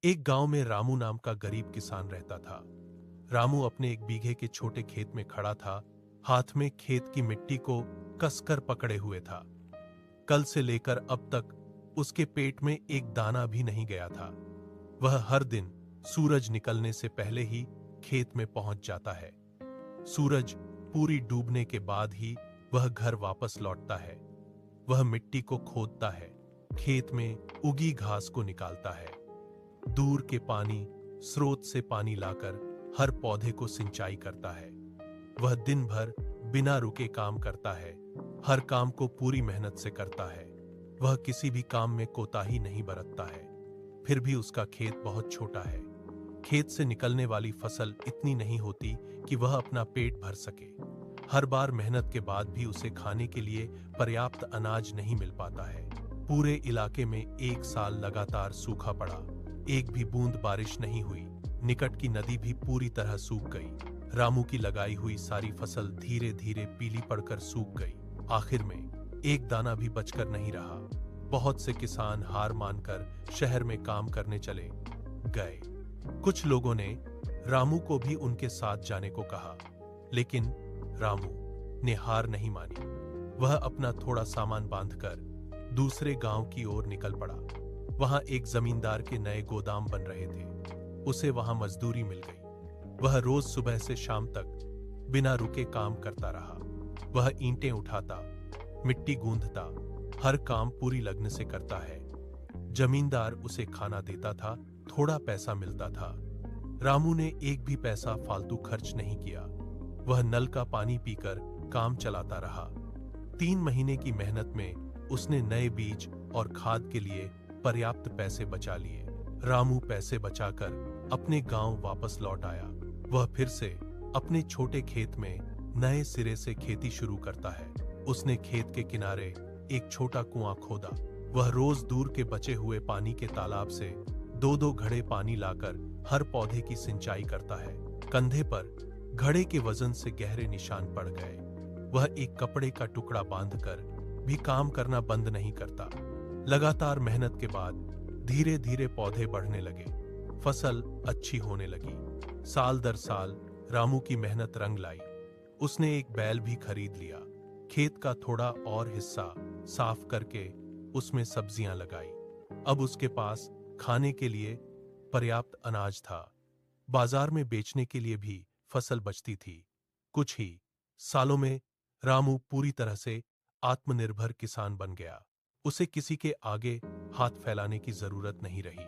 एक गांव में रामू नाम का गरीब किसान रहता था। रामू अपने 1 बीघे के छोटे खेत में खड़ा था, हाथ में खेत की मिट्टी को कसकर पकड़े हुए था। कल से लेकर अब तक उसके पेट में एक दाना भी नहीं गया था। वह हर दिन सूरज निकलने से पहले ही खेत में पहुंच जाता है। सूरज पूरी डूबने के बाद ही वह घर वापस लौटता है। वह मिट्टी को खोदता है, खेत में उगी घास को निकालता है, दूर के पानी स्रोत से पानी लाकर हर पौधे को सिंचाई करता है। वह दिन भर बिना रुके काम करता है, हर काम को पूरी मेहनत से करता है। वह किसी भी काम में कोताही नहीं बरतता है। फिर भी उसका खेत बहुत छोटा है। खेत से निकलने वाली फसल इतनी नहीं होती कि वह अपना पेट भर सके। हर बार मेहनत के बाद भी उसे खाने के लिए पर्याप्त अनाज नहीं मिल पाता है। पूरे इलाके में 1 साल लगातार सूखा पड़ा। एक भी बूंद बारिश नहीं हुई। निकट की नदी भी पूरी तरह सूख गई। रामू की लगाई हुई सारी फसल धीरे धीरे पीली पड़कर सूख गई। आखिर में एक दाना भी बचकर नहीं रहा। बहुत से किसान हार मानकर शहर में काम करने चले गए। कुछ लोगों ने रामू को भी उनके साथ जाने को कहा, लेकिन रामू ने हार नहीं मानी। वह अपना थोड़ा सामान बांधकर दूसरे गांव की ओर निकल पड़ा। वहां एक जमींदार के नए गोदाम बन रहे थे। उसे वहां मजदूरी मिल गई। वह रोज सुबह से शाम तक बिना रुके काम करता रहा। वह ईंटें उठाता, मिट्टी गूंथता, हर काम पूरी लगन से करता है। जमींदार उसे खाना देता था, थोड़ा पैसा मिलता था। रामू ने एक भी पैसा फालतू खर्च नहीं किया। वह नल का पानी पीकर काम चलाता रहा। 3 महीने की मेहनत में उसने नए बीज और खाद के लिए पर्याप्त पैसे बचा लिए। रामू पैसे बचाकर अपने गांव वापस लौट आया। वह फिर से अपने छोटे खेत में नए सिरे से खेती शुरू करता है। उसने खेत के किनारे एक छोटा कुआं खोदा। वह रोज दूर के बचे हुए पानी के तालाब से 2-2 घड़े पानी लाकर हर पौधे की सिंचाई करता है। कंधे पर घड़े के वजन से गहरे निशान पड़ गए। वह एक कपड़े का टुकड़ा बांधकर भी काम करना बंद नहीं करता। लगातार मेहनत के बाद धीरे धीरे पौधे बढ़ने लगे, फसल अच्छी होने लगी। साल दर साल रामू की मेहनत रंग लाई। उसने एक बैल भी खरीद लिया। खेत का थोड़ा और हिस्सा साफ करके उसमें सब्जियां लगाई। अब उसके पास खाने के लिए पर्याप्त अनाज था। बाजार में बेचने के लिए भी फसल बचती थी। कुछ ही सालों में रामू पूरी तरह से आत्मनिर्भर किसान बन गया। उसे किसी के आगे हाथ फैलाने की जरूरत नहीं रही।